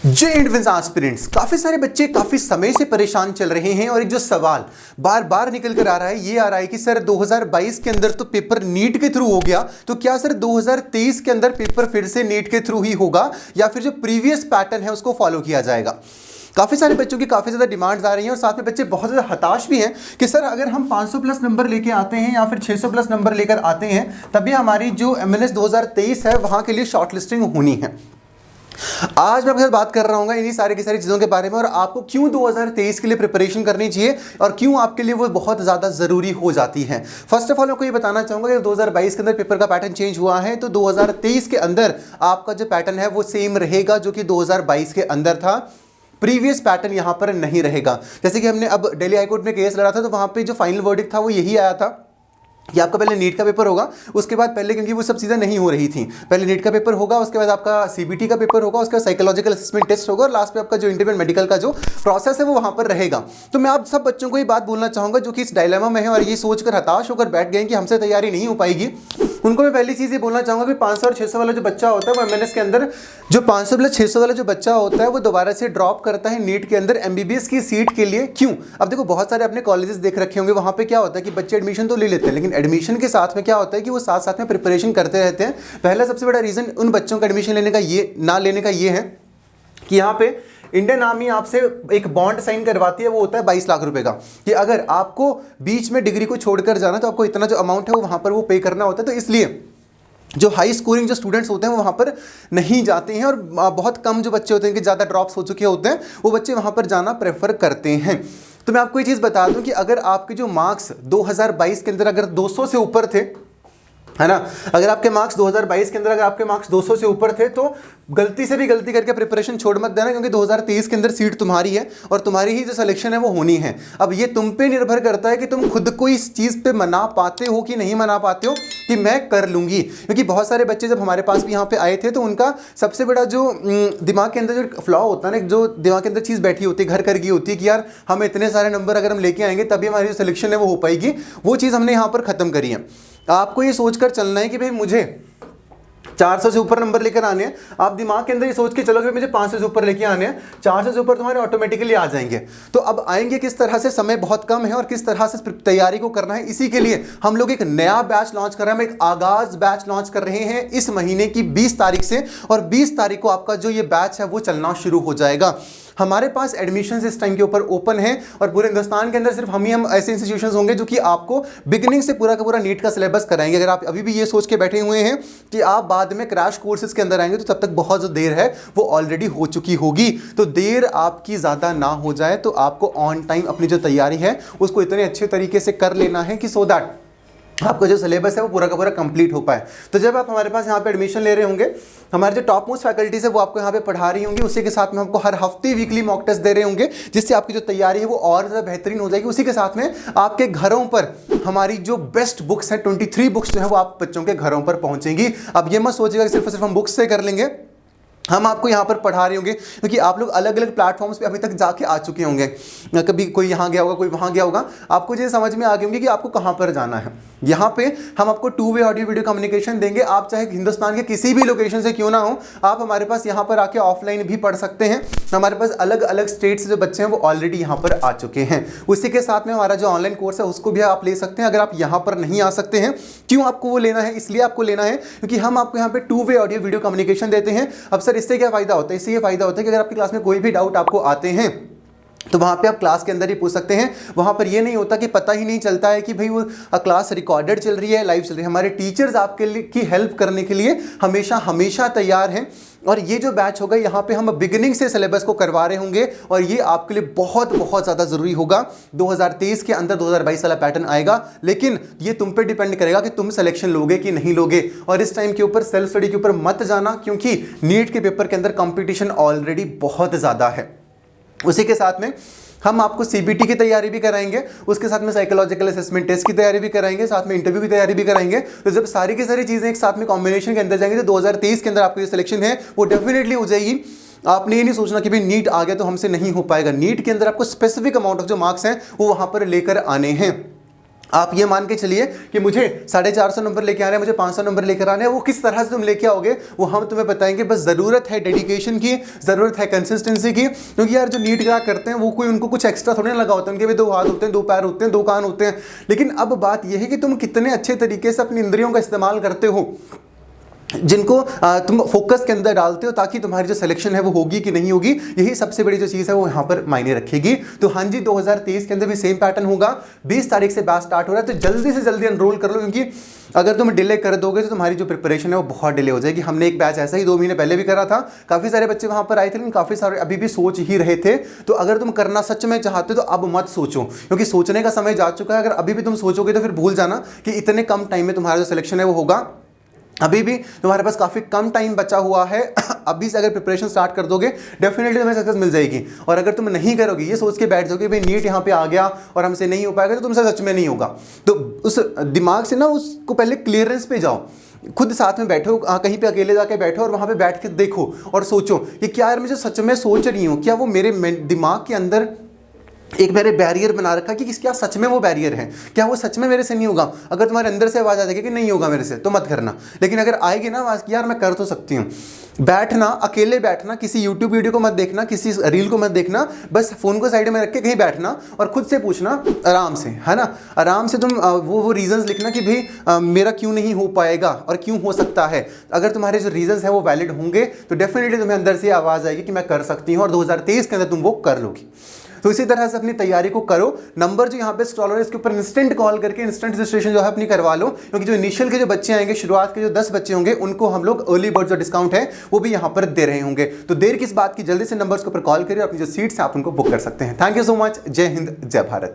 जे advance aspirants काफी सारे बच्चे काफी समय से परेशान चल रहे हैं और एक जो सवाल बार बार निकल कर आ रहा है ये आ रहा है कि सर 2022 के अंदर तो पेपर नीट के थ्रू हो गया, तो क्या सर 2023 के अंदर पेपर फिर से नीट के थ्रू ही होगा या फिर जो प्रीवियस पैटर्न है उसको फॉलो किया जाएगा। काफ़ी सारे बच्चों की काफ़ी ज़्यादा डिमांड्स आ रही हैं और साथ में बच्चे बहुत ज़्यादा हताश भी हैं कि सर अगर हम 500 प्लस नंबर लेके आते हैं या फिर 600 प्लस नंबर लेकर आते हैं तभी हमारी जो MLS 2023 है वहाँ के लिए शॉर्ट लिस्टिंग होनी है। आज मैं आपके साथ बात कर रहा हूँ इन्हीं सारी की सारी चीज़ों के बारे में और आपको क्यों 2023 के लिए प्रिपरेशन करनी चाहिए और क्यों आपके लिए वो बहुत ज़्यादा ज़रूरी हो जाती है। फर्स्ट ऑफ ऑल मैं आपको ये बताना चाहूँगा कि 2022 के अंदर पेपर का पैटर्न चेंज हुआ है, तो 2023 के अंदर आपका जो पैटर्न है वो सेम रहेगा जो कि 2022 के अंदर था। प्रीवियस पैटर्न यहाँ पर नहीं रहेगा। जैसे कि हमने अब दिल्ली हाईकोर्ट में केस लड़ा था तो वहाँ पे जो फाइनल वर्डिक्ट था वो यही आया था कि आपका पहले नीट का पेपर होगा, उसके बाद पहले क्योंकि वो सब चीज़ें नहीं हो रही थी, पहले नीट का पेपर होगा, उसके बाद आपका CBT का पेपर होगा, उसके बाद साइकोलॉजिकल असेसमेंट टेस्ट होगा और लास्ट में आपका जो इंटरव्यू मेडिकल का जो प्रोसेस है वो वहाँ पर रहेगा। तो मैं आप सब बच्चों को ये बात बोलना चाहूँगा जो कि इस डायलेमा में है और ये सोचकर हताश होकर बैठ गए कि हमसे तैयारी नहीं हो पाएगी, उनको मैं पहली चीज़ ये बोलना चाहूँगा कि 500 और 600 वाला जो बच्चा होता है वो MLS के अंदर जो 500 प्लस 600 वाला जो बच्चा होता है वो दोबारा से ड्रॉप करता है नीट के अंदर MBBS की सीट के लिए। क्यों? अब देखो बहुत सारे अपने कॉलेजेस देख रखे होंगे, वहाँ पे क्या होता है कि बच्चे एडमिशन तो ले लेते हैं लेकिन एडमिशन के साथ में क्या होता है कि वो साथ साथ में प्रिपरेशन करते रहते हैं। पहला सबसे बड़ा रीज़न उन बच्चों का एडमिशन लेने का ना लेने का ये है कि यहाँ पे इंडियन आर्मी आपसे एक बॉन्ड साइन करवाती है, वो होता है 22 लाख रुपए का, कि अगर आपको बीच में डिग्री को छोड़कर जाना तो आपको इतना जो अमाउंट है वो वहाँ पर वो पे करना होता है। तो इसलिए जो हाई स्कोरिंग जो स्टूडेंट्स होते हैं वो वहाँ पर नहीं जाते हैं और बहुत कम जो बच्चे होते हैं कि ज़्यादा ड्रॉप्स हो चुके होते हैं वो बच्चे वहाँ पर जाना प्रेफर करते हैं। तो मैं आपको ये चीज़ बता दूं कि अगर आपके जो मार्क्स 2022 के अंदर अगर 200 से ऊपर थे, है ना, अगर आपके मार्क्स 2022 के अंदर अगर आपके मार्क्स 200 से ऊपर थे तो गलती से भी गलती करके प्रिपरेशन छोड़ मत देना, क्योंकि 2023 के अंदर सीट तुम्हारी है और तुम्हारी ही जो सिलेक्शन है वो होनी है। अब ये तुम पे निर्भर करता है कि तुम खुद को इस चीज़ पे मना पाते हो कि नहीं मना पाते हो कि मैं कर लूँगी। क्योंकि बहुत सारे बच्चे जब हमारे पास भी यहाँ पे आए थे तो उनका सबसे बड़ा जो दिमाग के अंदर जो फ्लॉ होता है ना, जो दिमाग के अंदर चीज़ बैठी होती है, घर कर गई होती है कि यार हम इतने सारे नंबर अगर हम लेके आएंगे तभी हमारी जो सिलेक्शन है वो हो पाएगी, वो चीज़ हमने यहाँ पर ख़त्म करी है। आपको ये सोचकर चलना है कि भाई मुझे 400 से ऊपर नंबर लेकर आने हैं। आप दिमाग के अंदर ये सोच के चलो कि मुझे 500 से ऊपर लेके आने हैं, 400 से ऊपर तुम्हारे ऑटोमेटिकली आ जाएंगे। तो अब आएंगे किस तरह से, समय बहुत कम है और किस तरह से तैयारी को करना है, इसी के लिए हम लोग एक नया बैच लॉन्च कर रहे हैं। हम एक आगाज बैच लॉन्च कर रहे हैं इस महीने की 20 तारीख से और 20 तारीख को आपका जो ये बैच है वो चलना शुरू हो जाएगा। हमारे पास एडमिशन इस टाइम के ऊपर ओपन है और पूरे हिंदुस्तान के अंदर सिर्फ हम ऐसे इंस्टीट्यूशंस होंगे जो कि आपको बिगिनिंग से पूरा का पूरा नीट का सिलेबस कराएंगे। अगर आप अभी भी ये सोच के बैठे हुए हैं कि आप बाद में क्रैश कोर्सेज के अंदर आएंगे तो तब तक बहुत जो देर है वो ऑलरेडी हो चुकी होगी। तो देर आपकी ज़्यादा ना हो जाए, तो आपको ऑन टाइम अपनी जो तैयारी है उसको इतने अच्छे तरीके से कर लेना है कि सो दैट आपका जो सिलेबस है वो पूरा का पूरा कंप्लीट हो पाए। तो जब आप हमारे पास यहाँ पे एडमिशन ले रहे होंगे, हमारे जो टॉप मोस्ट फैकल्टीज है वो आपको यहाँ पे पढ़ा रही होंगी, उसी के साथ में हमको हर हफ्ते वीकली मॉक टेस्ट दे रहे होंगे जिससे आपकी जो तैयारी है वो और ज़्यादा बेहतरीन हो जाएगी। उसी के साथ में आपके घरों पर हमारी जो बेस्ट बुक्स हैं 23 बुक्स जो है वो आप बच्चों के घरों पर पहुँचेंगी। अब ये मत सोचिएगा कि सिर्फ और सिर्फ हम बुक्स से कर लेंगे, हम आपको यहाँ पर पढ़ा रहे होंगे क्योंकि आप लोग अलग अलग प्लेटफॉर्म्स पे अभी तक जाके आ चुके होंगे। कभी कोई यहाँ गया होगा, कोई वहाँ गया होगा, आपको ये समझ में आ गए होंगे कि आपको कहाँ पर जाना है। यहाँ पे हम आपको 2 वे ऑडियो वीडियो कम्युनिकेशन देंगे। आप चाहे हिंदुस्तान के किसी भी लोकेशन से क्यों ना हो, आप हमारे पास यहाँ पर आके ऑफलाइन भी पढ़ सकते हैं। हमारे पास अलग अलग स्टेट से जो बच्चे हैं वो ऑलरेडी यहाँ पर आ चुके हैं। उसी के साथ में हमारा जो ऑनलाइन कोर्स है उसको भी आप ले सकते हैं। अगर आप यहाँ पर नहीं आ सकते हैं, क्यों आपको वो लेना है, इसलिए आपको लेना है क्योंकि हम आपको यहाँ पे 2 वे ऑडियो वीडियो कम्युनिकेशन देते हैं। अब सर इससे क्या फ़ायदा होता है? इससे ये फ़ायदा होता है कि अगर आपकी क्लास में कोई भी डाउट आपको आते हैं तो वहाँ पे आप क्लास के अंदर ही पूछ सकते हैं। वहाँ पर ये नहीं होता कि पता ही नहीं चलता है कि भाई वो क्लास रिकॉर्डेड चल रही है, लाइव चल रही है। हमारे टीचर्स आपके लिए की हेल्प करने के लिए हमेशा हमेशा तैयार हैं। और ये जो बैच होगा यहाँ पे हम बिगिनिंग से सिलेबस को करवा रहे होंगे और ये आपके लिए बहुत बहुत ज़्यादा ज़रूरी होगा। 2023 के अंदर 2022 वाला पैटर्न आएगा, लेकिन ये तुम पे डिपेंड करेगा कि तुम सिलेक्शन लोगे कि नहीं लोगे। और इस टाइम के ऊपर सेल्फ स्टडी के ऊपर मत जाना, क्योंकि नीट के पेपर के अंदर कंपटीशन ऑलरेडी बहुत ज़्यादा है। उसी के साथ में हम आपको CBT की तैयारी भी कराएंगे, उसके साथ में साइकोलॉजिकल असेसमेंट टेस्ट की तैयारी भी कराएंगे, साथ में इंटरव्यू की तैयारी भी कराएंगे। तो जब सारी की सारी चीज़ें एक साथ में कॉम्बिनेशन के अंदर जाएंगे तो 2023 के अंदर आपकी जो सिलेक्शन है वो डेफिनेटली हो जाएगी। आपने ये नहीं सोचना कि भाई नीट आ गया तो हमसे नहीं हो पाएगा। नीट के अंदर आपको स्पेसिफिक अमाउंट ऑफ जो मार्क्स हैं वो वहाँ पर लेकर आने हैं। आप ये मान के चलिए कि मुझे 450 नंबर लेके आने हैं, मुझे 500 नंबर लेकर आने हैं, वो किस तरह से तुम लेके आओगे वो हम तुम्हें बताएंगे। बस ज़रूरत है डेडिकेशन की, ज़रूरत है कंसिस्टेंसी की, क्योंकि यार जो नीट क्रैक करते हैं वो कोई उनको कुछ एक्स्ट्रा थोड़ी ना लगा होता है, उनके भी 2 हाथ होते हैं, 2 पैर होते हैं, 2 कान होते हैं। लेकिन अब बात यह है कि तुम कितने अच्छे तरीके से अपनी इंद्रियों का इस्तेमाल करते हो, जिनको तुम फोकस के अंदर डालते हो, ताकि तुम्हारी जो सिलेक्शन है वो होगी कि नहीं होगी, यही सबसे बड़ी जो चीज़ है वो यहाँ पर मायने रखेगी। तो हाँ जी, 2023 के अंदर भी सेम पैटर्न होगा। 20 तारीख से बैच स्टार्ट हो रहा है, तो जल्दी से जल्दी एनरोल कर लो, क्योंकि अगर तुम डिले कर दोगे तो तुम्हारी जो प्रिपरेशन है वो बहुत डिले हो जाएगी। हमने एक बैच ऐसा ही 2 महीने पहले भी करा था, काफ़ी सारे बच्चे वहाँ पर आए थे, लेकिन काफ़ी सारे अभी भी सोच ही रहे थे। तो अगर तुम करना सच में चाहते हो तो अब मत सोचो, क्योंकि सोचने का समय जा चुका है। अगर अभी भी तुम सोचोगे तो फिर भूल जाना कि इतने कम टाइम में तुम्हारा जो सिलेक्शन है वो होगा। अभी भी तुम्हारे पास काफ़ी कम टाइम बचा हुआ है, अभी से अगर प्रिपरेशन स्टार्ट कर दोगे डेफिनेटली तुम्हें सक्सेस मिल जाएगी। और अगर तुम नहीं करोगे, ये सोच के बैठ जाओगे भाई नीट यहाँ पे आ गया और हमसे नहीं हो पाएगा, तो तुमसे सच में नहीं होगा। तो उस दिमाग से ना उसको पहले क्लियरेंस पे जाओ, खुद साथ में बैठो, कहीं पे अकेले जाके बैठो और वहाँ पे बैठ के देखो और सोचो कि क्या यार मैं जो सच में सोच रही हूँ, क्या वो मेरे दिमाग के अंदर एक मैंने बैरियर बना रखा कि क्या सच में वो बैरियर है, क्या वो सच में मेरे से नहीं होगा। अगर तुम्हारे अंदर से आवाज़ आ जाएगी कि नहीं होगा मेरे से, तो मत करना। लेकिन अगर आएगी ना आवाज़ कि यार मैं कर तो सकती हूँ, बैठना, अकेले बैठना, किसी यूट्यूब वीडियो को मत देखना, किसी रील को मत देखना, बस फ़ोन को साइड में रख के कहीं बैठना और खुद से पूछना आराम से, है ना, आराम से तुम वो रीजंस लिखना कि भाई मेरा क्यों नहीं हो पाएगा और क्यों हो सकता है। अगर तुम्हारे जो रीजंस है वो वैलिड होंगे तो डेफिनेटली तुम्हें अंदर से आवाज़ आएगी कि मैं कर सकती हूँ, और 2023 के अंदर तुम वो कर लोगी। तो इसी तरह से अपनी तैयारी को करो। नंबर जो यहाँ पे स्क्रॉल हो रहा है इसके ऊपर इंस्टेंट कॉल करके इंस्टेंट रजिस्ट्रेशन जो है अपनी करवा लो, क्योंकि जो इनिशियल के जो बच्चे आएंगे, शुरुआत के जो 10 बच्चे होंगे, उनको हम लोग अर्ली बर्ड जो डिस्काउंट है वो भी यहाँ पर दे रहे होंगे। तो देर किस बात की, जल्दी से नंबर्स के ऊपर कॉल करिए, अपनी जो सीट्स हैं आप उनको बुक कर सकते हैं। Thank you so much. जय हिंद, जय भारत।